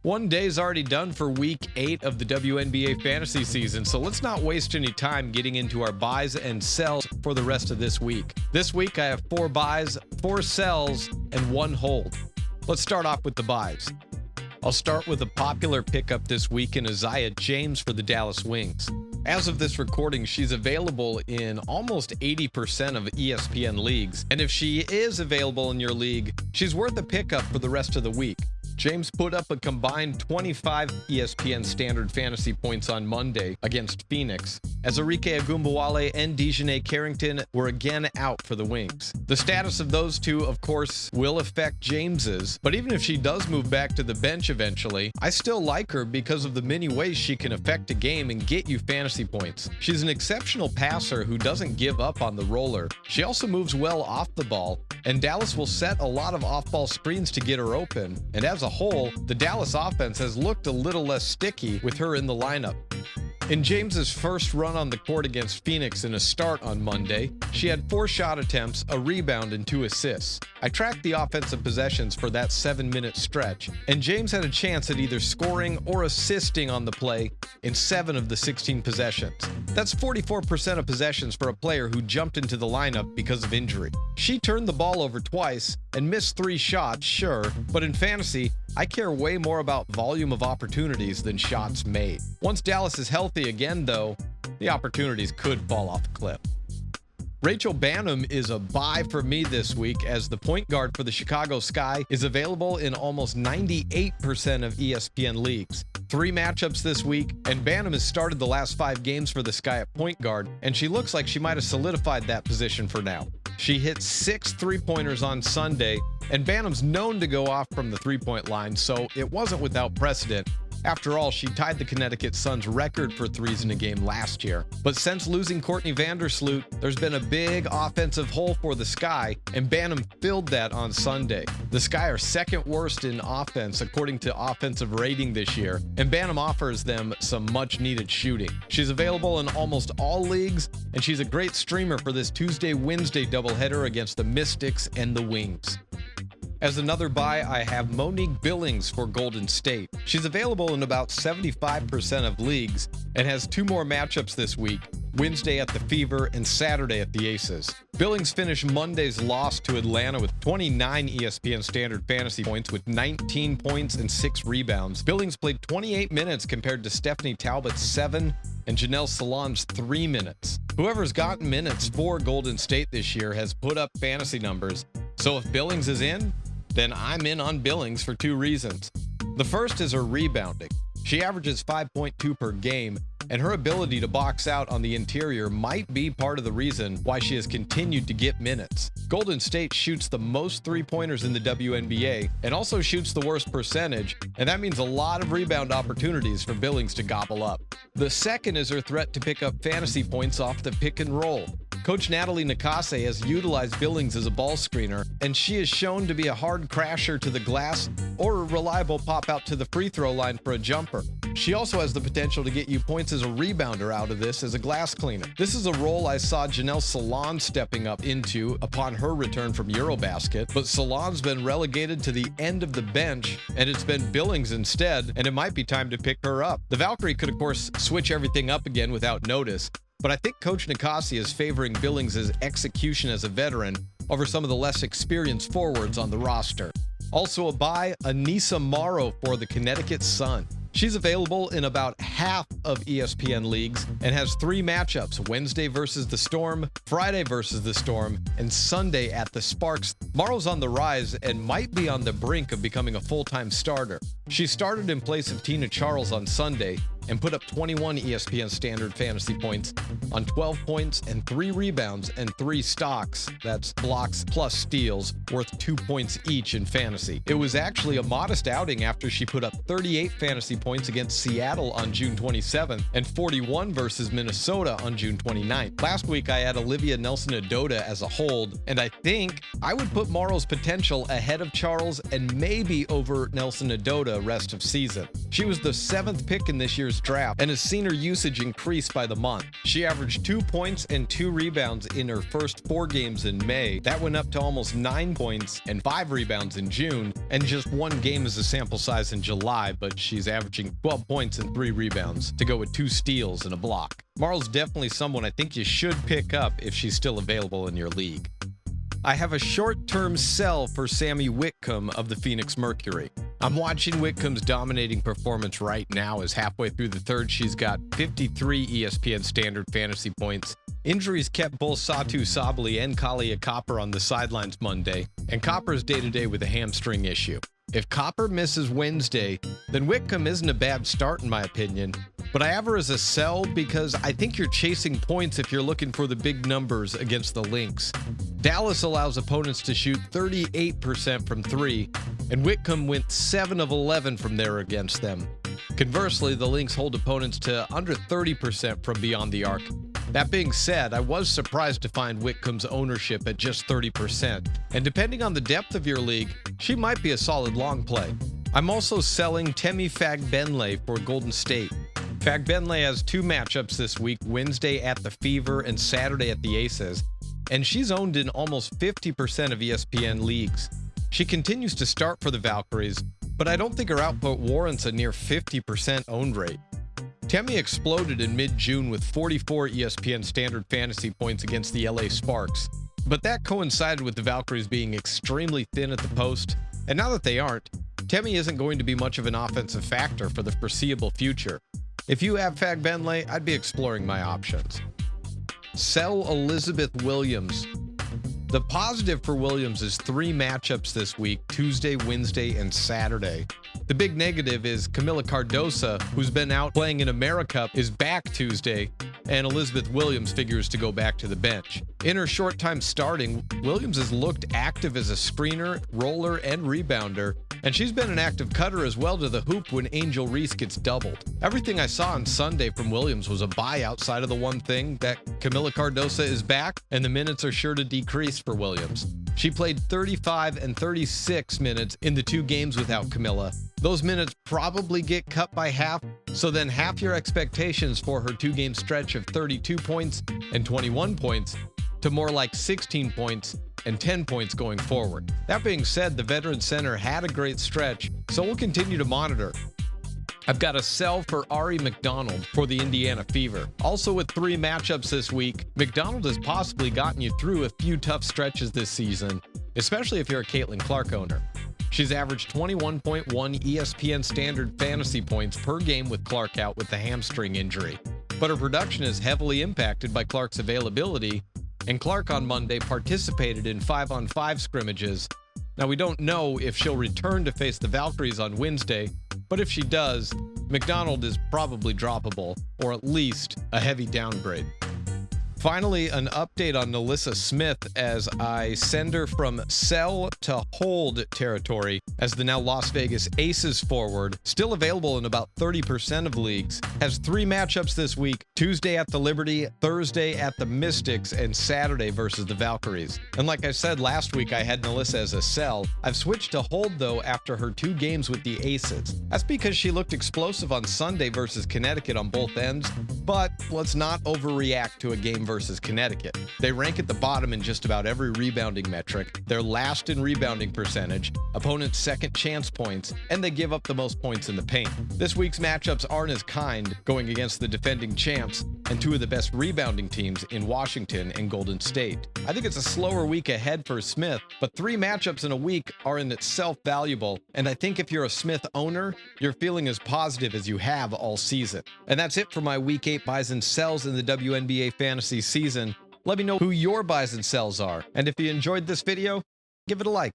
One day's already done for week 8 of the WNBA fantasy season, so let's not waste any time getting into our buys and sells for the rest of this week. This week I have 4 buys, 4 sells, and 1 hold. Let's start off with the buys. I'll start with a popular pickup this week in Aziaha James for the Dallas Wings. As of this recording, she's available in almost 80% of ESPN leagues, and if she is available in your league, she's worth a pickup for the rest of the week. James put up a combined 25 ESPN standard fantasy points on Monday against Phoenix, as Arike Ogunbowale and Dejanay Carrington were again out for the Wings. The status of those two, of course, will affect James's, but even if she does move back to the bench eventually, I still like her because of the many ways she can affect a game and get you fantasy points. She's an exceptional passer who doesn't give up on the roller. She also moves well off the ball, and Dallas will set a lot of off-ball screens to get her open, and as a whole, the Dallas offense has looked a little less sticky with her in the lineup. In James's first run on the court against Phoenix in a start on Monday, she had 4 shot attempts, a rebound, and 2 assists. I tracked the offensive possessions for that 7-minute stretch, and James had a chance at either scoring or assisting on the play in 7 of the 16 possessions. That's 44% of possessions for a player who jumped into the lineup because of injury. She turned the ball over twice and missed 3 shots, sure, but in fantasy, I care way more about volume of opportunities than shots made. Once Dallas is healthy again, though, the opportunities could fall off a cliff. Rachel Banham is a buy for me this week, as the point guard for the Chicago Sky is available in almost 98% of ESPN leagues. 3 matchups this week, and Banham has started the last 5 games for the Sky at point guard, and she looks like she might have solidified that position for now. She hit 6 3-pointers on Sunday, and Banham's known to go off from the 3-point line, so it wasn't without precedent. After all, she tied the Connecticut Sun's record for threes in a game last year. But since losing Courtney Vandersloot, there's been a big offensive hole for the Sky, and Banham filled that on Sunday. The Sky are second worst in offense according to offensive rating this year, and Banham offers them some much-needed shooting. She's available in almost all leagues, and she's a great streamer for this Tuesday-Wednesday doubleheader against the Mystics and the Wings. As another buy, I have Monique Billings for Golden State. She's available in about 75% of leagues and has 2 more matchups this week, Wednesday at the Fever and Saturday at the Aces. Billings finished Monday's loss to Atlanta with 29 ESPN standard fantasy points with 19 points and 6 rebounds. Billings played 28 minutes compared to Stephanie Talbot's 7 and Janelle Salon's 3 minutes. Whoever's gotten minutes for Golden State this year has put up fantasy numbers, so if Billings is in, then I'm in on Billings for 2 reasons. The first is her rebounding. She averages 5.2 per game, and her ability to box out on the interior might be part of the reason why she has continued to get minutes. Golden State shoots the most 3-pointers in the WNBA and also shoots the worst percentage, and that means a lot of rebound opportunities for Billings to gobble up. The second is her threat to pick up fantasy points off the pick and roll. Coach Natalie Nakase has utilized Billings as a ball screener, and she is shown to be a hard crasher to the glass or a reliable pop out to the free throw line for a jumper. She also has the potential to get you points as a rebounder out of this as a glass cleaner. This is a role I saw Janelle Salon stepping up into upon her return from Eurobasket, but Salon's been relegated to the end of the bench, and it's been Billings instead, and it might be time to pick her up. The Valkyrie could, of course, switch everything up again without notice, but I think Coach Nakase is favoring Billings' execution as a veteran over some of the less experienced forwards on the roster. Also a buy, Aneesa Morrow for the Connecticut Sun. She's available in about half of ESPN leagues and has 3 matchups, Wednesday versus the Storm, Friday versus the Storm, and Sunday at the Sparks. Morrow's on the rise and might be on the brink of becoming a full-time starter. She started in place of Tina Charles on Sunday and put up 21 ESPN standard fantasy points on 12 points and 3 rebounds and 3 stocks, that's blocks plus steals, worth 2 points each in fantasy. It was actually a modest outing after she put up 38 fantasy points against Seattle on June 27th and 41 versus Minnesota on June 29th. Last week I had Olivia Nelson-Ododa as a hold, and I think I would put Morrow's potential ahead of Charles and maybe over Nelson-Ododa rest of season. She was the 7th pick in this year's year's draft and has seen her usage increase by the month. She averaged 2 points and 2 rebounds in her first 4 games in May. That went up to almost 9 points and 5 rebounds in June, and just 1 game as a sample size in July, but she's averaging 12 points and 3 rebounds to go with 2 steals and a block. Marl's definitely someone I think you should pick up if she's still available in your league. I have a short-term sell for Sammy Whitcomb of the Phoenix Mercury. I'm watching Whitcomb's dominating performance right now, as halfway through the third she's got 53 ESPN standard fantasy points. Injuries kept both Satu Sabally and Kalia Copper on the sidelines Monday, and Copper's day-to-day with a hamstring issue. If Copper misses Wednesday, then Whitcomb isn't a bad start in my opinion, but I have her as a sell because I think you're chasing points if you're looking for the big numbers against the Lynx. Dallas allows opponents to shoot 38% from 3, and Whitcomb went 7 of 11 from there against them. Conversely, the Lynx hold opponents to under 30% from beyond the arc. That being said, I was surprised to find Whitcomb's ownership at just 30%, and depending on the depth of your league, she might be a solid long play. I'm also selling Temi Fagbenle for Golden State. Fagbenle has 2 matchups this week, Wednesday at the Fever and Saturday at the Aces, and she's owned in almost 50% of ESPN leagues. She continues to start for the Valkyries, but I don't think her output warrants a near 50% own rate. Temi exploded in mid-June with 44 ESPN standard fantasy points against the LA Sparks, but that coincided with the Valkyries being extremely thin at the post, and now that they aren't, Temi isn't going to be much of an offensive factor for the foreseeable future. If you have Fagbenle, I'd be exploring my options. Sell Elizabeth Williams. The positive for Williams is 3 matchups this week, Tuesday, Wednesday, and Saturday. The big negative is Camila Cardosa, who's been out playing in AmeriCup, is back Tuesday, and Elizabeth Williams figures to go back to the bench. In her short time starting, Williams has looked active as a screener, roller, and rebounder, and she's been an active cutter as well to the hoop when Angel Reese gets doubled. Everything I saw on Sunday from Williams was a buy outside of the one thing that Camila Cardosa is back, and the minutes are sure to decrease for Williams. She played 35 and 36 minutes in the 2 games without Camila. Those minutes probably get cut by half, so then half your expectations for her 2-game stretch of 32 points and 21 points to more like 16 points and 10 points going forward. That being said, the veteran center had a great stretch, so we'll continue to monitor. I've got a sell for Ari McDonald for the Indiana Fever. Also with 3 matchups this week, McDonald has possibly gotten you through a few tough stretches this season, especially if you're a Caitlin Clark owner. She's averaged 21.1 ESPN standard fantasy points per game with Clark out with the hamstring injury. But her production is heavily impacted by Clark's availability, and Clark on Monday participated in 5-on-5 scrimmages. Now, we don't know if she'll return to face the Valkyries on Wednesday, but if she does, McDonald is probably droppable, or at least a heavy downgrade. Finally, an update on NaLyssa Smith as I send her from sell to hold territory as the now Las Vegas Aces forward, still available in about 30% of leagues, has 3 matchups this week, Tuesday at the Liberty, Thursday at the Mystics, and Saturday versus the Valkyries. And like I said last week, I had NaLyssa as a sell. I've switched to hold though after her 2 games with the Aces. That's because she looked explosive on Sunday versus Connecticut on both ends, but let's not overreact to a game versus Connecticut. They rank at the bottom in just about every rebounding metric. They're last in rebounding percentage, opponents' second chance points, and they give up the most points in the paint. This week's matchups aren't as kind, going against the defending champs and 2 of the best rebounding teams in Washington and Golden State. I think it's a slower week ahead for Smith, but 3 matchups in a week are in itself valuable, and I think if you're a Smith owner, you're feeling as positive as you have all season. And that's it for my Week 8 buys and sells in the WNBA fantasy season. Let me know who your buys and sells are, and if you enjoyed this video, give it a like.